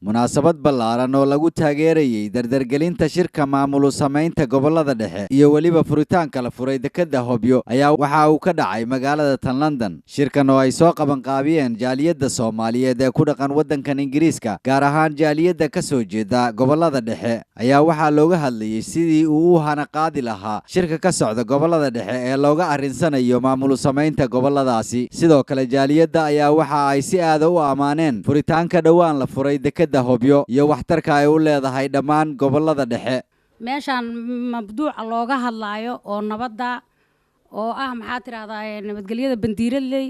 munaasabad ballaaran oo lagu taageerayay dardargelinta shirka maamul samaynta gobolada dhexe iyo waliba furitaanka la furay dekedda Hobyo ayaa waxa uu ka dhacay magaalada tan London. Shirkan oo ay soo qaban qaabiyeen jaaliyadda Soomaaliyeed ee ku dhaqan wadankan Ingiriiska, gaar ahaan jaaliyadda ka soo jeeda gobolada dhexe, ayaa waxaa looga hadlayay sidii uu u hana qaadi lahaa shirka ka socda gobolada dhexe ee looga arinsanayo maamul samaynta goboladaasi. Sidoo kale jaaliyadda ayaa waxa ay si aad u amaaneen furitaanka dhawaan la furay dekedda Hobyo iyo waxtarka ay u leedahay dhammaan gobolada dhexe. meeshan mabduuca looga hadlaayo oo nabadda oo maxaa tiraahdaa nabadgelyada bandiiraley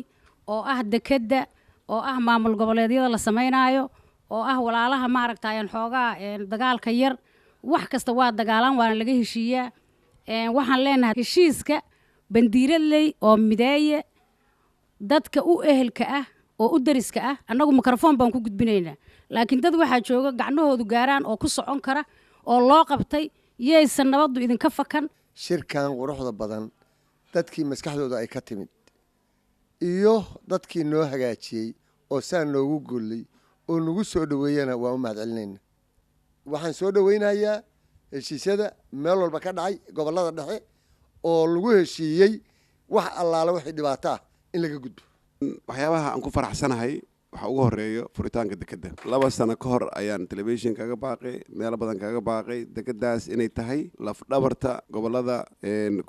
oo dekedda oo maamul goboleedyada la sameeynayo oo walaalaha maaragtayaan xoogaa dagaalka yar wax kasta waa dagaalan waana laga heshiiyaa. waxaan leenahay heshiiska bandiiraley oo mideeye dadka u ehelka oo u dariska annagu mikrofon baan ku gudbinaynaa, laakiin dad waxaa jooga gacnahoodu gaaraan oo ku socon kara oo loo qabtay yeysan nabaddu idinka fakan. shirkan quruxda badan dadkii maskaxdooda ay ka timid iyo dadkii noo hagaajiyey oo saa noogu gollay oo nagu soo dhaweeyana waa u mahadcelinayna. waxaan soo dhaweynayaa heshiisyada meel walba ka dhacay gobolada dhexe oo lagu heshiiyey wax allaala wixii dhibaato in laga gudbo. waxyaabaha aan ku faraxsanahay waxa ugu horeeyo furitaanka dekedda. 2 sano ka hor ayaan television kaga baaqay, meel badan kaga baaqay dekeddaas inay tahay laf dhabarta gobolada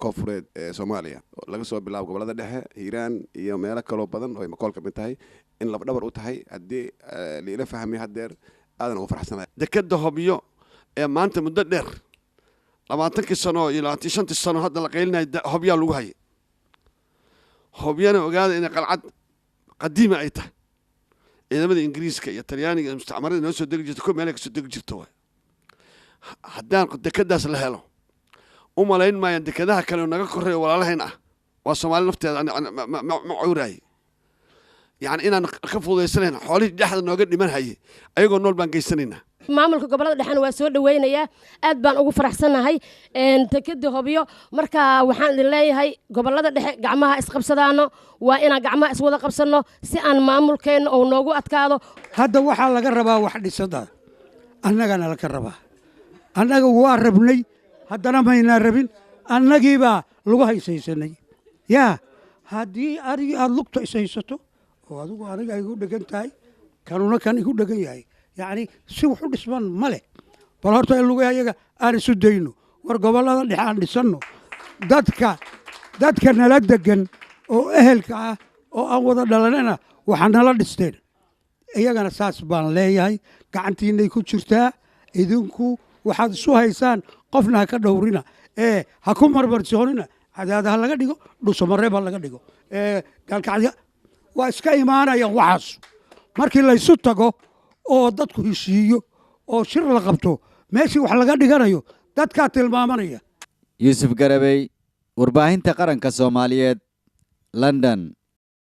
koonfureed ee Soomaaliya, laga soo bilaabo gobolada dhexe, Hiiraan iyo meelo kale badan oo ay makool ka mid tahay in laf dhabar u tahay. haddii la fahmay hadeer aadan ugu faraxsanahay dekedda Hobyo ee maanta muddo dheer 20 sano iyo 25 sano hadda la qeylinayo Hobyo lagu hayay. Hobyana ogaada in qalcad qadiima ay tahay ciidamada Ingiriiska iyo Talyaaniga iyo mustacmarada noo soo degi jirtay ku meel ka soo degi jirtay. haddaan dekeddaas la helo u malayn maayaan dekedaha kale naga koreeyo walaalahayn waa Soomaali nafteeda ma cuuray, yani inaan ka fududeysanayn xoolihii dhexda nooga dhiman hayay ayagoo nool baan geysanaynaa. maamulka gobolada dhexna waa soo dhaweynayaa, aad baan ugu faraxsanahay dekedda Hobyo. marka waxaan idin leeyahay gobolada dhexe gacmaha isqabsadaano, waa inaan gacmaha iswada qabsano si aan maamulkeena oo noogu adkaado. hadda waxaa laga rabaa wax dhisada, annagana laga rabaa. annaga waa rabnay, haddana maynaa rabin, annagiibaa lagu haysaysanay. yaa haddii arigi aad lugta ishaysato oo adigu aniga igu dhegan tahay kanuna kan igu dhegan yahay, يعني si wax u dhisman male. bal horta in lagu ayaga aan isu dayno, war gobolada dhexe aan dhisano, dadka nala degan oo ehelka oo aan wada dhalanana waxa nala dhisteen. iyagana saas baan leeyahay, gacantiinay ku jirtaa. idinku waxaad isu haysaan qofna ha ka dhowrina, ha ku marmarsoonina. cadaadaha laga dhigo, dhuusamareeb ha laga dhigo, gaalkacya waa iska imaanayaan waxaas. markii la isu tago oo dadku heshiiyo oo shir la qabto, meeshii wax laga dhiganayo dadkaa tilmaamanaya. Yuusuf Garabey, warbaahinta qaranka Soomaaliyeed, London.